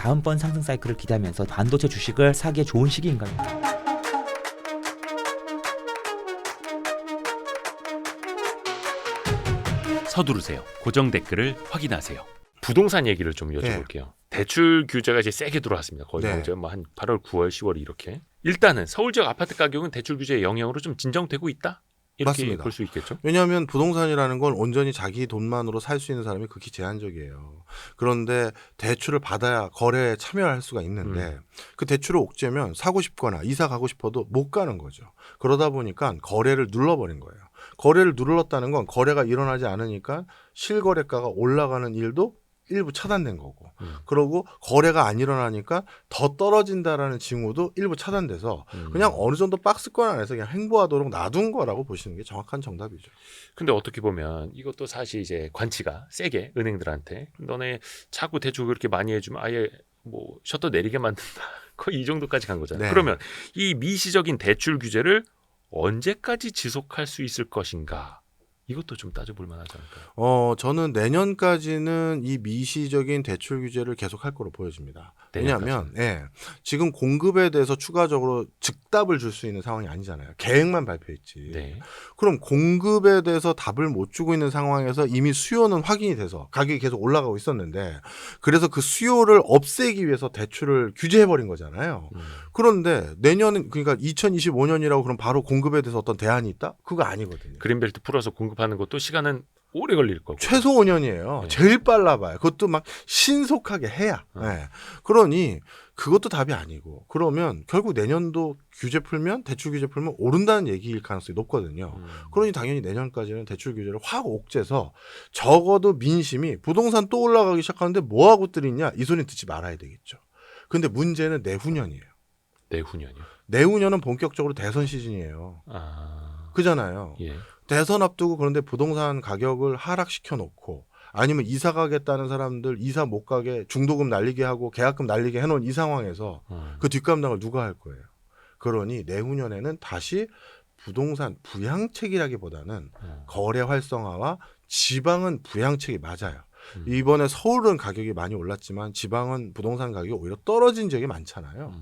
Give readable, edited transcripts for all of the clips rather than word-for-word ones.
다음번 상승 사이클을 기대하면서 반도체 주식을 사기에 좋은 시기인가요? 서두르세요. 고정 댓글을 확인하세요. 부동산 얘기를 좀 여쭤볼게요. 대출 규제가 이제 세게 들어왔습니다. 거의 네. 이제 한 8월, 9월, 10월 이렇게. 일단은 서울 지역 아파트 가격은 대출 규제의 영향으로 좀 진정되고 있다. 이렇게 맞습니다. 볼 수 있겠죠. 왜냐하면 부동산이라는 건 온전히 자기 돈만으로 살 수 있는 사람이 극히 제한적이에요. 그런데 대출을 받아야 거래에 참여할 수가 있는데 그 대출을 옥죄면 사고 싶거나 이사 가고 싶어도 못 가는 거죠. 그러다 보니까 거래를 눌러버린 거예요. 거래를 눌렀다는 건 거래가 일어나지 않으니까 실거래가가 올라가는 일도 일부 차단된 거고 그러고 거래가 안 일어나니까 더 떨어진다라는 징후도 일부 차단돼서 그냥 어느 정도 박스권 안에서 그냥 행보하도록 놔둔 거라고 보시는 게 정확한 정답이죠. 근데 어떻게 보면 이것도 사실 이제 관치가 세게 은행들한테 너네 자꾸 대출 그렇게 많이 해주면 아예 뭐 셔터 내리게 만든다. 거의 이 정도까지 간 거잖아요. 네. 그러면 이 미시적인 대출 규제를 언제까지 지속할 수 있을 것인가? 이것도 좀 따져볼 만하지 않을까요? 저는 내년까지는 이 미시적인 대출 규제를 계속할 거로 보여집니다. 왜냐하면 지금 공급에 대해서 추가적으로 즉답을 줄 수 있는 상황이 아니잖아요. 계획만 발표했지. 네. 그럼 공급에 대해서 답을 못 주고 있는 상황에서 이미 수요는 확인이 돼서 가격이 계속 올라가고 있었는데 그래서 그 수요를 없애기 위해서 대출을 규제해버린 거잖아요. 그런데 내년은 그러니까 2025년이라고 그럼 바로 공급에 대해서 어떤 대안이 있다? 그거 아니거든요. 그린벨트 풀어서 공급하는 것도 시간은 오래 걸릴 거고. 최소 5년이에요. 네. 제일 빨라 봐요. 그것도 막 신속하게 해야. 네. 그러니 그것도 답이 아니고 그러면 결국 내년도 규제 풀면 대출 규제 풀면 오른다는 얘기일 가능성이 높거든요. 그러니 당연히 내년까지는 대출 규제를 확 옥죄서 적어도 민심이 부동산 또 올라가기 시작하는데 뭐하고 들이냐 이 소리 듣지 말아야 되겠죠. 근데 문제는 내후년이에요. 내후년이요. 내후년은 본격적으로 대선 시즌이에요. 그잖아요. 예. 대선 앞두고 그런데 부동산 가격을 하락시켜 놓고 아니면 이사 가겠다는 사람들 이사 못 가게 중도금 날리게 하고 계약금 날리게 해놓은 이 상황에서 그 뒷감당을 누가 할 거예요. 그러니 내후년에는 다시 부동산 부양책이라기보다는 거래 활성화와 지방은 부양책이 맞아요. 이번에 서울은 가격이 많이 올랐지만 지방은 부동산 가격이 오히려 떨어진 지역이 많잖아요.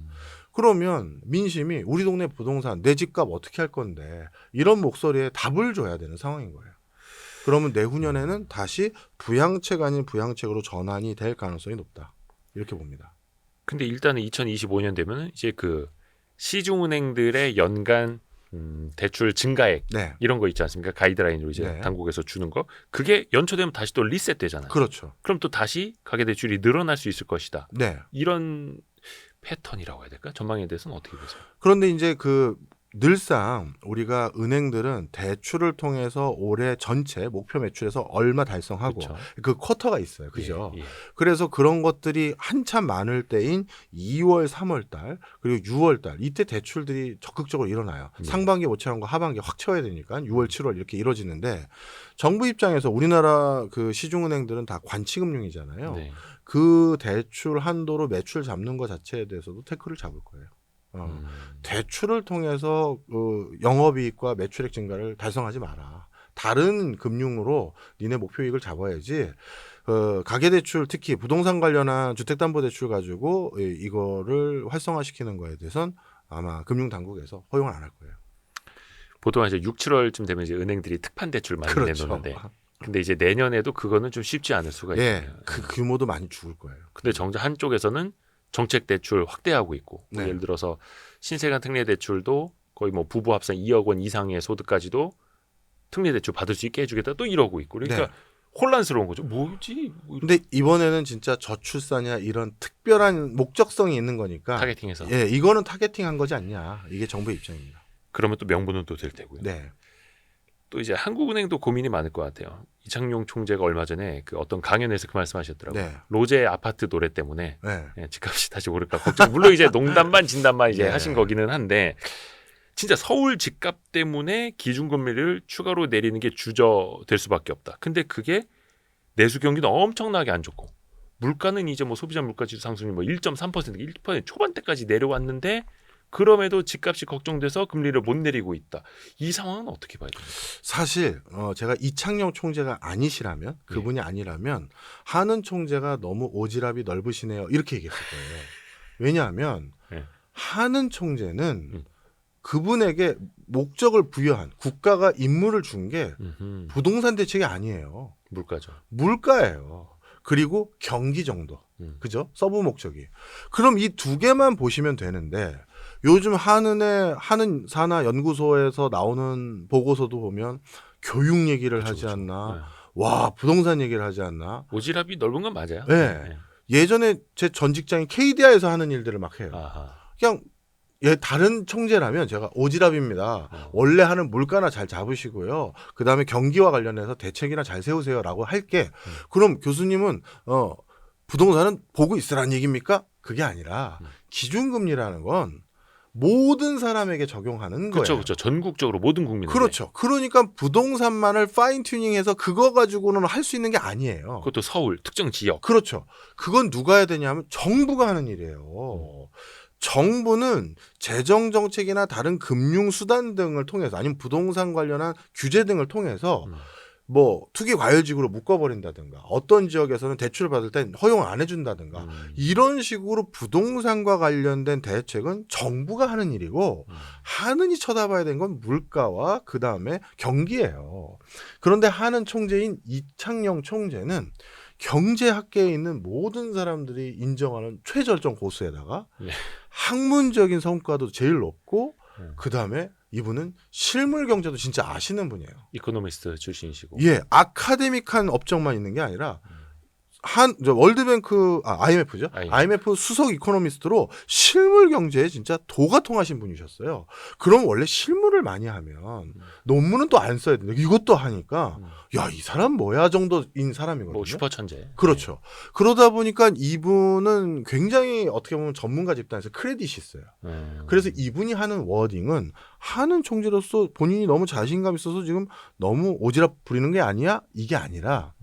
그러면 민심이 우리 동네 부동산 내 집값 어떻게 할 건데 이런 목소리에 답을 줘야 되는 상황인 거예요. 그러면 내후년에는 다시 부양책 아닌 부양책으로 전환이 될 가능성이 높다. 이렇게 봅니다. 근데 일단은 2025년 되면은 이제 그 시중은행들의 연간 대출 증가액 네. 이런 거 있지 않습니까? 가이드라인으로 이제 네. 당국에서 주는 거. 그게 연초되면 다시 또 리셋되잖아요. 그렇죠. 그럼 또 다시 가계 대출이 늘어날 수 있을 것이다. 네. 이런 패턴이라고 해야 될까? 전망에 대해서는 어떻게 보세요? 그런데 이제 늘상 우리가 은행들은 대출을 통해서 올해 전체 목표 매출에서 얼마 달성하고 그렇죠. 그 쿼터가 있어요. 그죠? 예, 예. 그래서 그런 것들이 한참 많을 때인 2월, 3월 달 그리고 6월 달 이때 대출들이 적극적으로 일어나요. 상반기에 못 채운 거 하반기에 확 채워야 되니까 6월, 7월 이렇게 이루어지는데 정부 입장에서 우리나라 그 시중은행들은 다 관치금융이잖아요. 네. 그 대출 한도로 매출 잡는 것 자체에 대해서도 태클을 잡을 거예요. 대출을 통해서 영업이익과 매출액 증가를 달성하지 마라. 다른 금융으로 니네 목표이익을 잡아야지. 가계대출 특히 부동산 관련한 주택담보대출 가지고 이거를 활성화시키는 거에 대해서는 아마 금융당국에서 허용을 안 할 거예요. 보통 이제 6, 7월쯤 되면 이제 은행들이 특판 대출 많이 그렇죠. 내놓는데 근데 이제 내년에도 그거는 좀 쉽지 않을 수가 있어요. 그 규모도 많이 죽을 거예요. 근데 정작 한쪽에서는 정책 대출 확대하고 있고 네. 예를 들어서 신생아 특례 대출도 거의 뭐 부부 합산 2억 원 이상의 소득까지도 특례 대출 받을 수 있게 해주겠다 또 이러고 있고 그러니까 네. 혼란스러운 거죠. 뭐지? 근데 이번에는 진짜 저출산이나 이런 특별한 목적성이 있는 거니까 타겟팅해서 이거는 타겟팅한 거지 않냐. 이게 정부의 입장입니다. 그러면 또 명분은 또 될 테고요. 네. 또 이제 한국은행도 고민이 많을 것 같아요. 이창용 총재가 얼마 전에 그 어떤 강연에서 그 말씀하셨더라고요. 네. 로제 아파트 노래 때문에 네. 집값이 다시 오를까 걱정. 물론 이제 농담만 진담만 이제 네. 하신 거기는 한데 진짜 서울 집값 때문에 기준금리를 추가로 내리는 게 주저될 수밖에 없다. 근데 그게 내수 경기도 엄청나게 안 좋고 물가는 이제 뭐 소비자 물가지수 상승률 뭐 1.3% 1% 초반대까지 내려왔는데 그럼에도 집값이 걱정돼서 금리를 못 내리고 있다. 이 상황은 어떻게 봐야 됩니까? 사실 제가 이창용 총재가 아니시라면 그분이 아니라면 한은 총재가 너무 오지랖이 넓으시네요 이렇게 얘기했을 거예요. 왜냐하면 네. 한은 총재는 그분에게 목적을 부여한 국가가 임무를 준 게 부동산 대책이 아니에요. 물가죠. 물가예요. 그리고 경기 정도. 그죠? 서브 목적이. 그럼 이 두 개만 보시면 되는데 요즘 한은 산하 연구소에서 나오는 보고서도 보면 교육 얘기를 하지 않나. 네. 와, 부동산 얘기를 하지 않나. 오지랖이 넓은 건 맞아요. 네. 예전에 제 전 직장이 KDI에서 하는 일들을 막 해요. 아하. 그냥 다른 총재라면 제가 오지랖입니다. 원래 하는 물가나 잘 잡으시고요. 그다음에 경기와 관련해서 대책이나 잘 세우세요라고 할게. 그럼 교수님은 부동산은 보고 있으라는 얘기입니까? 그게 아니라 기준금리라는 건 모든 사람에게 적용하는 거예요. 그렇죠. 전국적으로 모든 국민에게. 그렇죠. 그러니까 부동산만을 파인 튜닝해서 그거 가지고는 할 수 있는 게 아니에요. 그것도 서울 특정 지역. 그렇죠. 그건 누가 해야 되냐면 정부가 하는 일이에요. 정부는 재정 정책이나 다른 금융 수단 등을 통해서 아니면 부동산 관련한 규제 등을 통해서 뭐 투기 과열지구로 묶어버린다든가 어떤 지역에서는 대출을 받을 땐 허용 안 해준다든가 이런 식으로 부동산과 관련된 대책은 정부가 하는 일이고 한은이 쳐다봐야 되는 건 물가와 그 다음에 경기예요. 그런데 한은 총재인 이창용 총재는 경제학계에 있는 모든 사람들이 인정하는 최절정 고수에다가 학문적인 성과도 제일 높고 그 다음에 이분은 실물 경제도 진짜 아시는 분이에요. 이코노미스트 출신이시고. 예, 아카데믹한 업적만 있는 게 아니라 월드뱅크 IMF죠. IMF 수석 이코노미스트로 실물 경제에 진짜 도가 통하신 분이셨어요. 그럼 원래 실물을 많이 하면 논문은 또 안 써야 된다. 이것도 하니까 야, 이 사람 뭐야 정도인 사람이거든요. 뭐 슈퍼 천재. 그렇죠. 그러다 보니까 이분은 굉장히 어떻게 보면 전문가 집단에서 크레딧이 있어요. 그래서 이분이 하는 워딩은 하는 총재로서 본인이 너무 자신감 있어서 지금 너무 오지랖 부리는 게 아니야? 이게 아니라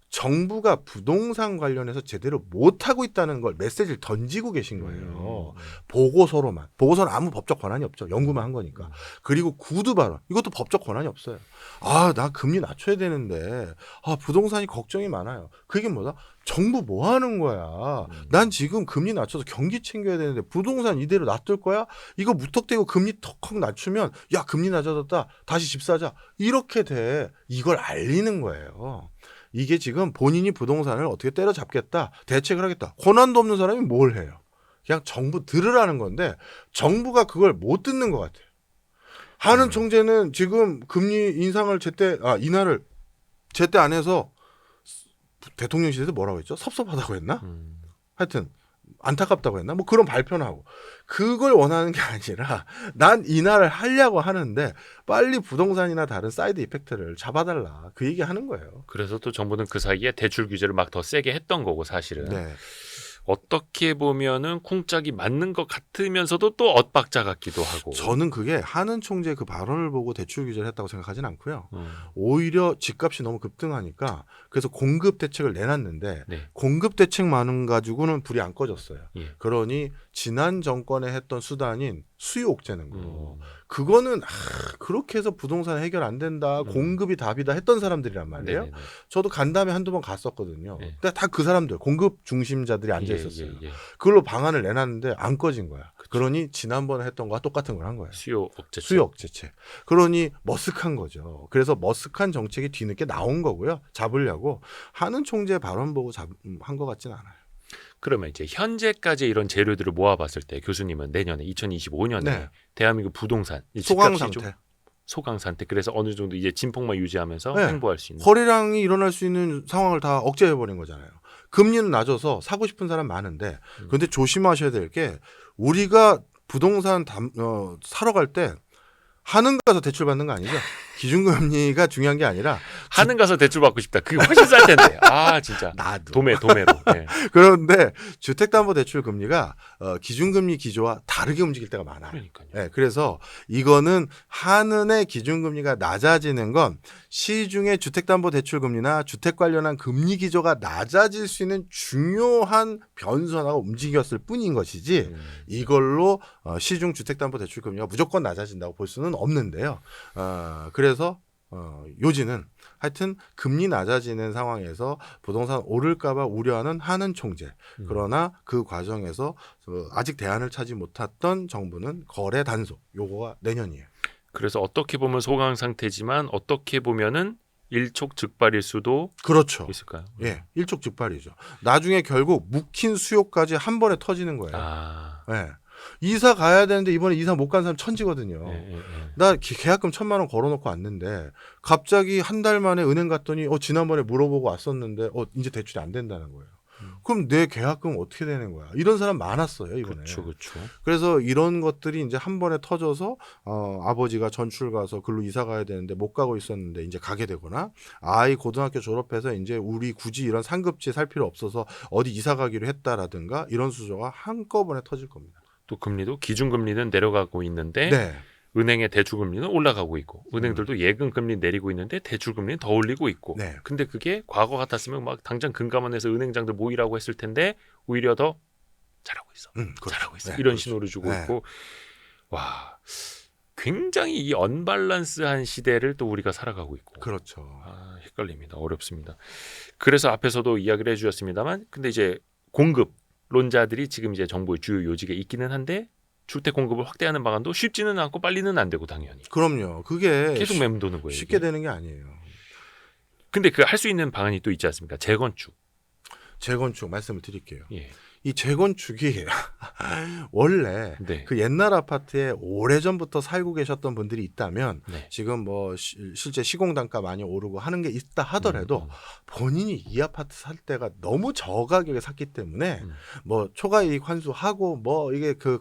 정부가 부동산 관련해서 제대로 못하고 있다는 걸 메시지를 던지고 계신 거예요. 보고서로만. 보고서는 아무 법적 권한이 없죠. 연구만 한 거니까. 그리고 구두 발언. 이것도 법적 권한이 없어요. 나 금리 낮춰야 되는데 부동산이 걱정이 많아요. 그게 뭐다? 정부 뭐 하는 거야? 난 지금 금리 낮춰서 경기 챙겨야 되는데 부동산 이대로 놔둘 거야? 이거 무턱대고 금리 턱 낮추면 야, 금리 낮아졌다. 다시 집 사자. 이렇게 돼. 이걸 알리는 거예요. 이게 지금 본인이 부동산을 어떻게 때려잡겠다, 대책을 하겠다. 권한도 없는 사람이 뭘 해요? 그냥 정부 들으라는 건데 정부가 그걸 못 듣는 것 같아요. 한은 총재는 지금 금리 인상을 인하를 제때 안 해서 대통령실에서 뭐라고 했죠? 섭섭하다고 했나? 하여튼 안타깝다고 했나? 뭐 그런 발표는 하고. 그걸 원하는 게 아니라 난 인하를 하려고 하는데 빨리 부동산이나 다른 사이드 이펙트를 잡아달라. 그 얘기 하는 거예요. 그래서 또 정부는 그 사이에 대출 규제를 막 더 세게 했던 거고 사실은. 네. 어떻게 보면은 쿵짝이 맞는 것 같으면서도 또 엇박자 같기도 하고. 저는 그게 한은 총재 그 발언을 보고 대출 규제를 했다고 생각하진 않고요. 오히려 집값이 너무 급등하니까 그래서 공급 대책을 내놨는데 공급 대책만 가지고는 불이 안 꺼졌어요. 그러니 지난 정권에 했던 수단인 수요 옥죄는 거. 그거는 그렇게 해서 부동산 해결 안 된다. 공급이 답이다 했던 사람들이란 말이에요. 네네네. 저도 간담회 한두 번 갔었거든요. 그러니까 다 그 사람들 공급 중심자들이 앉아 있었어요. 그걸로 방안을 내놨는데 안 꺼진 거야. 그러니 지난번에 했던 거와 똑같은 걸 한 거예요. 수요 억제책. 수요 억제책. 그러니 머쓱한 거죠. 그래서 머쓱한 정책이 뒤늦게 나온 거고요. 잡으려고 한은 총재 발언 보고 한 것 같진 않아요. 그러면 이제 현재까지 이런 재료들을 모아봤을 때 교수님은 내년에 2025년에 대한민국 부동산 소강 집값이 상태. 소강 상태. 그래서 어느 정도 이제 진폭만 유지하면서 행보할 수 있는. 거래량이 일어날 수 있는 상황을 다 억제해버린 거잖아요. 금리는 낮아서 사고 싶은 사람 많은데 그런데 조심하셔야 될 게 우리가 부동산 사러 갈 때 한은 가서 대출 받는 거 아니죠? 기준금리가 중요한 게 아니라 하는 가서 대출 받고 싶다. 그게 훨씬 쌀 텐데. 아 진짜. 나도. 도매로. 네. 그런데 주택담보대출 금리가 기준금리 기조와 다르게 움직일 때가 많아요. 그러니까요. 네, 그래서 이거는 한은의 기준금리가 낮아지는 건 시중의 주택담보대출금리나 주택 관련한 금리 기조가 낮아질 수 있는 중요한 변수 하나가 움직였을 뿐인 것이지 이걸로 시중 주택담보대출금리가 무조건 낮아진다고 볼 수는 없는데요. 그래서 요지는 하여튼 금리 낮아지는 상황에서 부동산 오를까봐 우려하는 한은 총재. 그러나 그 과정에서 아직 대안을 찾지 못했던 정부는 거래 단속. 요거가 내년이에요. 그래서 어떻게 보면 소강 상태지만 어떻게 보면은 일촉즉발일 수도 그렇죠. 있을까요? 예, 일촉즉발이죠. 나중에 결국 묵힌 수요까지 한 번에 터지는 거예요. 아, 예. 이사 가야 되는데 이번에 이사 못 간 사람 천지거든요. 나 계약금 1,000만 원 걸어놓고 왔는데 갑자기 한 달 만에 은행 갔더니 지난번에 물어보고 왔었는데 이제 대출이 안 된다는 거예요. 그럼 내 계약금 어떻게 되는 거야? 이런 사람 많았어요 이번에. 그렇죠. 그래서 이런 것들이 이제 한 번에 터져서 아버지가 전출 가서 글로 이사 가야 되는데 못 가고 있었는데 이제 가게 되거나 아이 고등학교 졸업해서 이제 우리 굳이 이런 상급지 살 필요 없어서 어디 이사 가기로 했다라든가 이런 수조가 한꺼번에 터질 겁니다. 또 금리도 기준금리는 내려가고 있는데 네. 은행의 대출금리는 올라가고 있고 은행들도 예금금리 내리고 있는데 대출금리는 더 올리고 있고 네. 근데 그게 과거 같았으면 막 당장 금감원에서 은행장들 모이라고 했을 텐데 오히려 더 잘하고 있어. 그렇죠. 잘하고 있어. 네, 이런 그렇죠. 신호를 주고 네. 있고 와 굉장히 이 언밸런스한 시대를 또 우리가 살아가고 있고 그렇죠. 헷갈립니다. 어렵습니다. 그래서 앞에서도 이야기를 해주셨습니다만 근데 이제 공급론자들이 지금 이제 정부의 주요 요직에 있기는 한데 주택 공급을 확대하는 방안도 쉽지는 않고 빨리는 안 되고 당연히 그럼요. 그게 계속 맴도는 거예요. 쉽게 이게. 되는 게 아니에요. 근데 그 할 수 있는 방안이 또 있지 않습니까? 재건축. 재건축 말씀을 드릴게요. 예. 이 재건축이 원래 네. 그 옛날 아파트에 오래전부터 살고 계셨던 분들이 있다면 네. 지금 뭐 실제 시공단가 많이 오르고 하는 게 있다 하더라도 본인이 이 아파트 살 때가 너무 저가격에 샀기 때문에 뭐 초과이익 환수하고 뭐 이게 그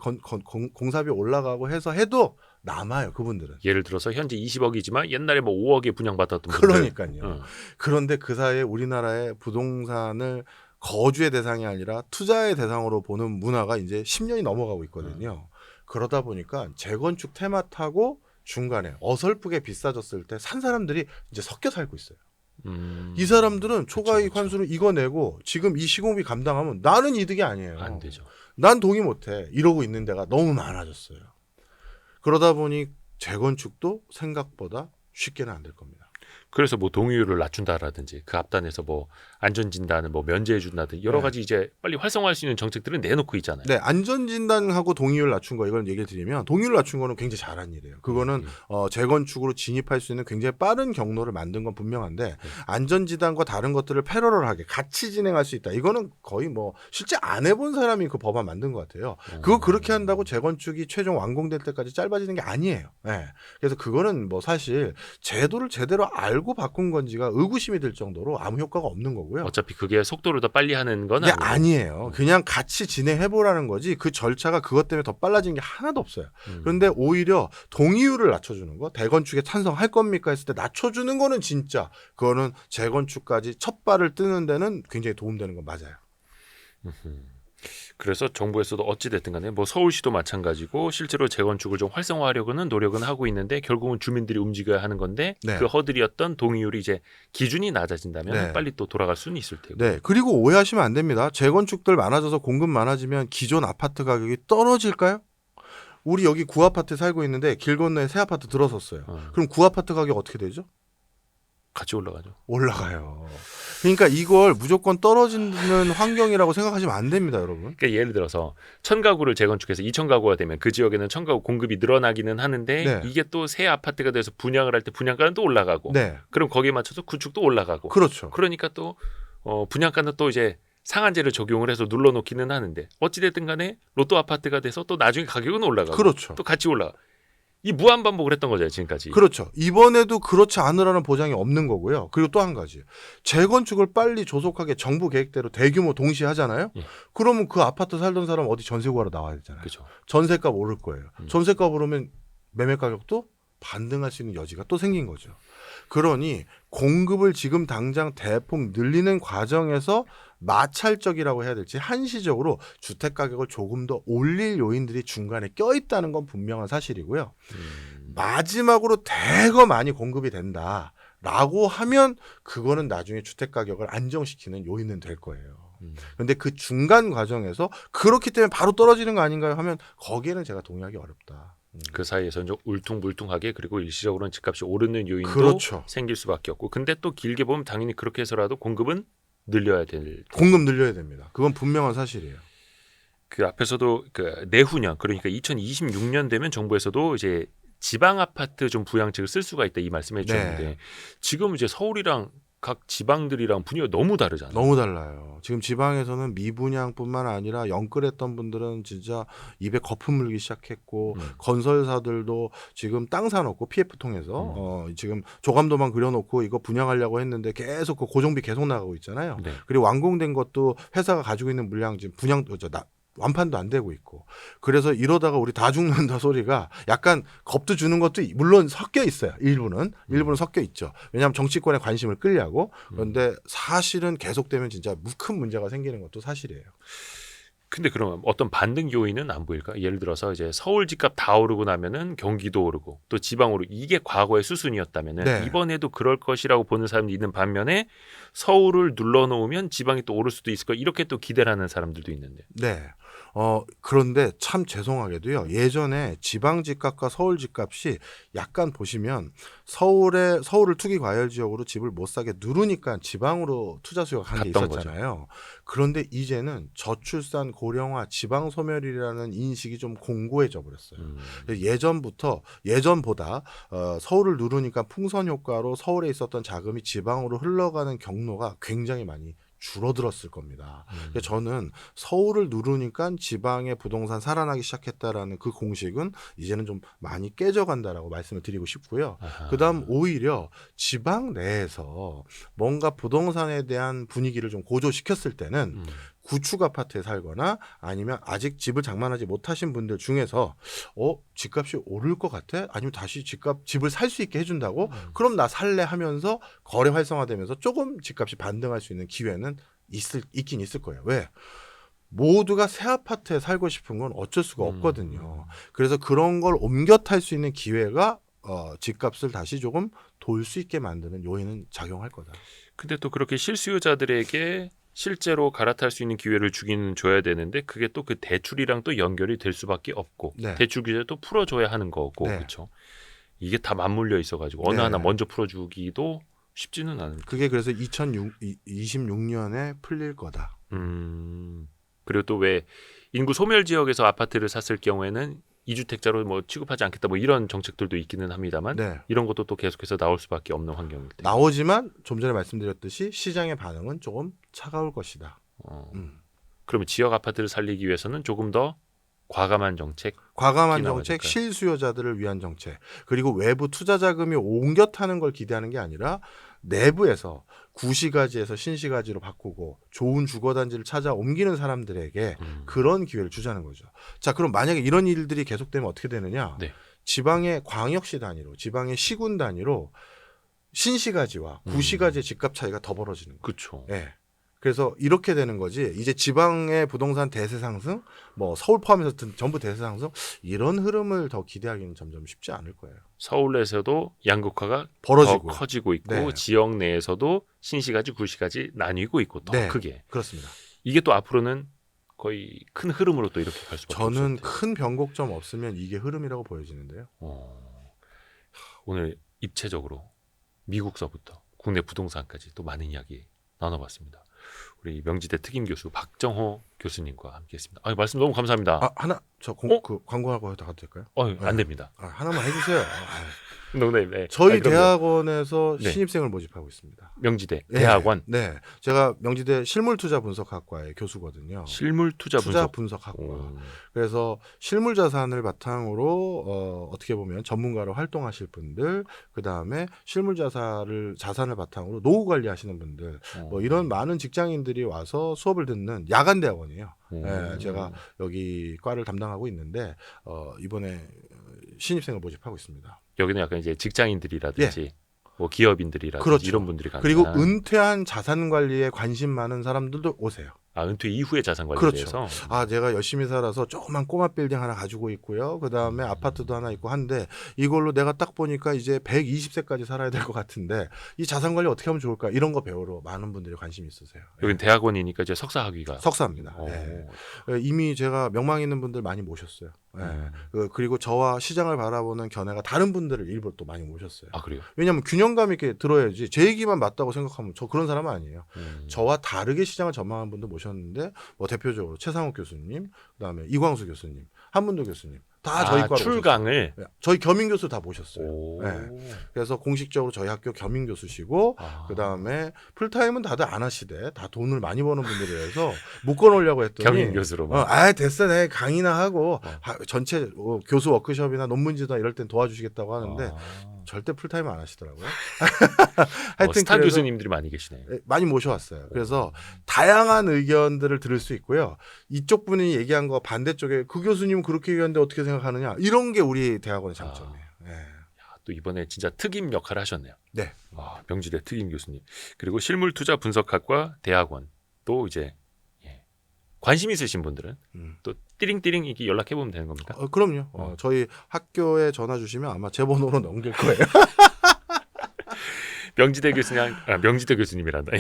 공사비 올라가고 해서 해도 남아요 그분들은. 예를 들어서 현재 20억이지만 옛날에 뭐 5억에 분양받았던 그러니까요. 분들. 그런데 그 사이에 우리나라의 부동산을 거주의 대상이 아니라 투자의 대상으로 보는 문화가 이제 10년이 넘어가고 있거든요. 그러다 보니까 재건축 테마 타고 중간에 어설프게 비싸졌을 때 산 사람들이 이제 섞여 살고 있어요. 이 사람들은 초과이익 그쵸. 환수를 이거 내고 지금 이 시공비 감당하면 나는 이득이 아니에요. 안 되죠. 난 동의 못해. 이러고 있는 데가 너무 많아졌어요. 그러다 보니 재건축도 생각보다 쉽게는 안 될 겁니다. 그래서 뭐 동의율을 낮춘다라든지 그 앞단에서 뭐 안전진단을 뭐 면제해 준다든지 여러 네. 가지 이제 빨리 활성화할 수 있는 정책들은 내놓고 있잖아요. 네, 안전진단하고 동의율 낮춘 거 이걸 얘기를 드리면 동의율 낮춘 거는 굉장히 잘한 일이에요. 그거는 재건축으로 진입할 수 있는 굉장히 빠른 경로를 만든 건 분명한데 안전진단과 다른 것들을 패러럴하게 같이 진행할 수 있다. 이거는 거의 뭐 실제 안 해본 사람이 그 법안 만든 것 같아요. 그거 그렇게 한다고 재건축이 최종 완공될 때까지 짧아지는 게 아니에요. 네. 그래서 그거는 뭐 사실 제도를 제대로 알고 바꾼 건지가 의구심이 들 정도로 아무 효과가 없는 거고요. 어차피 그게 속도를 더 빨리 하는 건 이게 아니고. 아니에요. 그냥 같이 진행해보라는 거지 그 절차가 그것 때문에 더 빨라진 게 하나도 없어요. 그런데 오히려 동의율을 낮춰주는 거 대건축에 찬성할 겁니까 했을 때 낮춰주는 거는 진짜 그거는 재건축까지 첫 발을 뜨는 데는 굉장히 도움되는 건 맞아요. 그래서 정부에서도 어찌됐든 간에 뭐 서울시도 마찬가지고 실제로 재건축을 좀 활성화하려고는 노력은 하고 있는데 결국은 주민들이 움직여야 하는 건데 네. 그 허들이었던 동의율이 이제 기준이 낮아진다면 네. 빨리 또 돌아갈 수는 있을 테고. 네. 그리고 오해하시면 안 됩니다. 재건축들 많아져서 공급 많아지면 기존 아파트 가격이 떨어질까요? 우리 여기 구아파트 살고 있는데 길 건너에 새 아파트 들어섰어요. 그럼 구아파트 가격 어떻게 되죠? 같이 올라가죠. 올라가요. 그러니까 이걸 무조건 떨어지는 환경이라고 생각하시면 안 됩니다, 여러분. 그러니까 예를 들어서 1,000가구를 재건축해서 2,000가구가 되면 그 지역에는 1,000가구 공급이 늘어나기는 하는데 네. 이게 또 새 아파트가 돼서 분양을 할 때 분양가는 또 올라가고 네. 그럼 거기에 맞춰서 구축도 올라가고 그렇죠. 그러니까 또 분양가는 또 이제 상한제를 적용을 해서 눌러놓기는 하는데 어찌됐든 간에 로또 아파트가 돼서 또 나중에 가격은 올라가고 그렇죠. 또 같이 올라가. 이 무한반복을 했던 거죠 지금까지. 그렇죠. 이번에도 그렇지 않으라는 보장이 없는 거고요. 그리고 또 한 가지. 재건축을 빨리 조속하게 정부 계획대로 대규모 동시에 하잖아요. 예. 그러면 그 아파트 살던 사람 어디 전세 구하러 나와야 되잖아요. 그렇죠. 전세값 오를 거예요. 전세값 오르면 매매 가격도 반등할 수 있는 여지가 또 생긴 거죠. 그러니 공급을 지금 당장 대폭 늘리는 과정에서 마찰적이라고 해야 될지 한시적으로 주택 가격을 조금 더 올릴 요인들이 중간에 껴있다는 건 분명한 사실이고요. 마지막으로 대거 많이 공급이 된다라고 하면 그거는 나중에 주택 가격을 안정시키는 요인은 될 거예요. 그런데 그 중간 과정에서 그렇기 때문에 바로 떨어지는 거 아닌가요? 하면 거기에는 제가 동의하기 어렵다. 그 사이에서 좀 울퉁불퉁하게 그리고 일시적으로는 집값이 오르는 요인도 그렇죠. 생길 수밖에 없고 근데 또 길게 보면 당연히 그렇게 해서라도 공급은 늘려야 될 공급 늘려야 됩니다. 그건 분명한 사실이에요. 그 앞에서도 그 내후년 그러니까 2026년 되면 정부에서도 이제 지방 아파트 좀 부양책을 쓸 수가 있다 이 말씀해 주셨는데 네. 지금 이제 서울이랑 각 지방들이랑 분위기가 너무 다르잖아요. 너무 달라요. 지금 지방에서는 미분양뿐만 아니라 영끌했던 분들은 진짜 입에 거품 물기 시작했고 건설사들도 지금 땅 사놓고 PF 통해서 지금 조감도만 그려놓고 이거 분양하려고 했는데 계속 그 고정비 계속 나가고 있잖아요. 네. 그리고 완공된 것도 회사가 가지고 있는 물량 지금 완판도 안 되고 있고 그래서 이러다가 우리 다 죽는다 소리가 약간 겁도 주는 것도 물론 섞여 있어요. 일부는 섞여 있죠. 왜냐하면 정치권의 관심을 끌려고 그런데 사실은 계속되면 진짜 큰 문제가 생기는 것도 사실이에요. 근데 그러면 어떤 반등 요인은 안 보일까? 예를 들어서 이제 서울 집값 다 오르고 나면은 경기도 오르고 또 지방 오르고 이게 과거의 수순이었다면은 네. 이번에도 그럴 것이라고 보는 사람이 있는 반면에 서울을 눌러놓으면 지방이 또 오를 수도 있을 거 이렇게 또 기대를 하는 사람들도 있는데. 네. 그런데 참 죄송하게도요. 예전에 지방 집값과 서울 집값이 약간 보시면 서울을 투기 과열 지역으로 집을 못 사게 누르니까 지방으로 투자 수요가 간 게 갔던 있었잖아요. 그런데 이제는 저출산 고령화 지방 소멸이라는 인식이 좀 공고해져 버렸어요. 예전보다 서울을 누르니까 풍선 효과로 서울에 있었던 자금이 지방으로 흘러가는 경로가 굉장히 많이 줄어들었을 겁니다. 그래서 저는 서울을 누르니까 지방의 부동산 살아나기 시작했다라는 그 공식은 이제는 좀 많이 깨져간다라고 말씀을 드리고 싶고요. 그다음 오히려 지방 내에서 뭔가 부동산에 대한 분위기를 좀 고조시켰을 때는 구축 아파트에 살거나 아니면 아직 집을 장만하지 못하신 분들 중에서 집값이 오를 것 같아? 아니면 다시 집을 살 수 있게 해준다고? 그럼 나 살래 하면서 거래 활성화되면서 조금 집값이 반등할 수 있는 기회는 있긴 있을 거예요. 왜? 모두가 새 아파트에 살고 싶은 건 어쩔 수가 없거든요. 그래서 그런 걸 옮겨 탈 수 있는 기회가 집값을 다시 조금 돌 수 있게 만드는 요인은 작용할 거다. 근데 또 그렇게 실수요자들에게 실제로 갈아탈 수 있는 기회를 줘야 되는데 그게 또 그 대출이랑 또 연결이 될 수밖에 없고 네. 대출 규제도 풀어줘야 하는 거고 네. 그렇죠. 이게 다 맞물려 있어가지고 어느 네. 하나 먼저 풀어주기도 쉽지는 않은. 그게 그래서 2026년에 풀릴 거다. 그리고 또 왜 인구 소멸 지역에서 아파트를 샀을 경우에는 2주택자로 뭐 취급하지 않겠다 뭐 이런 정책들도 있기는 합니다만 네. 이런 것도 또 계속해서 나올 수밖에 없는 환경일 때. 나오지만 좀 전에 말씀드렸듯이 시장의 반응은 조금 차가울 것이다. 그러면 지역 아파트를 살리기 위해서는 조금 더 과감한 정책. 과감한 나와야 정책, 될까요? 실수요자들을 위한 정책, 그리고 외부 투자 자금이 옮겨 타는 걸 기대하는 게 아니라 내부에서 구시가지에서 신시가지로 바꾸고 좋은 주거단지를 찾아 옮기는 사람들에게 그런 기회를 주자는 거죠. 자, 그럼 만약에 이런 일들이 계속되면 어떻게 되느냐? 네. 지방의 광역시 단위로, 지방의 시군 단위로 신시가지와 구시가지의 집값 차이가 더 벌어지는 거예요. 그렇죠. 예. 그래서 이렇게 되는 거지. 이제 지방의 부동산 대세 상승, 뭐 서울 포함해서 전부 대세 상승 이런 흐름을 더 기대하기는 점점 쉽지 않을 거예요. 서울에서도 양극화가 벌어지고. 더 커지고 있고 네. 지역 내에서도 신시가지, 구시가지 나뉘고 있고 더 네. 크게. 그렇습니다. 이게 또 앞으로는 거의 큰 흐름으로 또 이렇게 갈 수밖에 저는 없을 것 같아요. 큰 변곡점 없으면 이게 흐름이라고 보여지는데요. 오늘 입체적으로 미국서부터 국내 부동산까지 또 많은 이야기 나눠봤습니다. 우리 명지대 특임 교수 박정호 교수님과 함께했습니다. 말씀 너무 감사합니다. 하나 그 광고하고 가도 될까요? 안 됩니다. 하나만 해주세요. 농담. 네. 저희 그럼요. 대학원에서 네. 신입생을 모집하고 있습니다. 명지대 네. 대학원 네, 제가 명지대 실물투자분석학과의 교수거든요. 실물투자 분석. 분석학과. 그래서 실물 자산을 바탕으로 어떻게 보면 자산으로 활동하실 분들, 그 다음에 실물 자산을 바탕으로 노후 관리하시는 분들, 뭐 이런 많은 직장인들이 와서 수업을 듣는 야간 대학원이에요. 네, 제가 여기 과를 담당하고 있는데 이번에 신입생을 모집하고 있습니다. 여기는 약간 이제 직장인들이라든지 뭐 기업인들이라든지 그렇죠. 이런 분들이 가는. 그리고 은퇴한 자산 관리에 관심 많은 사람들도 오세요. 은퇴 이후의 자산 관리에 그렇죠. 대해서. 제가 열심히 살아서 조그만 꼬마 빌딩 하나 가지고 있고요. 그 다음에 아파트도 하나 있고 한데 이걸로 내가 딱 보니까 이제 120세까지 살아야 될 것 같은데 이 자산 관리 어떻게 하면 좋을까? 이런 거 배우러 많은 분들이 관심이 있으세요. 여긴 대학원이니까 이제 석사 학위가. 석사입니다. 오. 이미 제가 명망 있는 분들 많이 모셨어요. 그리고 저와 시장을 바라보는 견해가 다른 분들을 일부러 또 많이 모셨어요. 그래요? 왜냐하면 균형감 있게 들어야지 제 얘기만 맞다고 생각하면 저 그런 사람은 아니에요. 저와 다르게 시장을 전망하는 분도 모셨는데 뭐 대표적으로 최상욱 교수님, 그다음에 이광수 교수님, 한문도 교수님 다 저희 과로 출강을 오셨어요. 저희 겸임 교수 다 모셨어요. 오. 그래서 공식적으로 저희 학교 겸임 교수시고 그다음에 풀타임은 다들 안 하시대. 다 돈을 많이 버는 분들이라서 묶어놓으려고 했더니 겸임 교수로. 됐어, 내 강의나 하고 전체 교수 워크숍이나 논문지나 이럴 땐 도와주시겠다고 하는데 절대 풀타임 안 하시더라고요. 하여튼 스타 교수님들이 많이 계시네. 많이 모셔왔어요. 그래서 다양한 의견들을 들을 수 있고요. 이쪽 분이 얘기한 거 반대쪽에 그 교수님은 그렇게 얘기하는데 어떻게 생각하느냐, 이런 게 우리 대학원의 장점이에요. 또 이번에 진짜 특임 역할을 하셨네요. 네. 명지대 특임 교수님. 그리고 실물투자 분석학과 대학원 또 이제 관심 있으신 분들은 또 띠링띠링 이렇게 연락해 보면 되는 겁니까? 그럼요. 저희 학교에 전화 주시면 아마 제 번호로 넘길 거예요. 명지대 교수님이란다.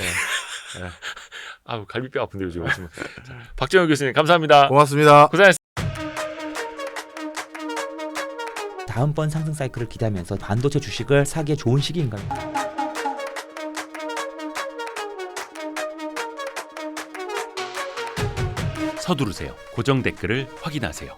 갈비뼈 아픈데요 지금. 박정현 교수님 감사합니다. 고맙습니다. 고생하셨습니다. 다음번 상승 사이클을 기대하면서 반도체 주식을 사기에 좋은 시기인가요? 서두르세요. 고정 댓글을 확인하세요.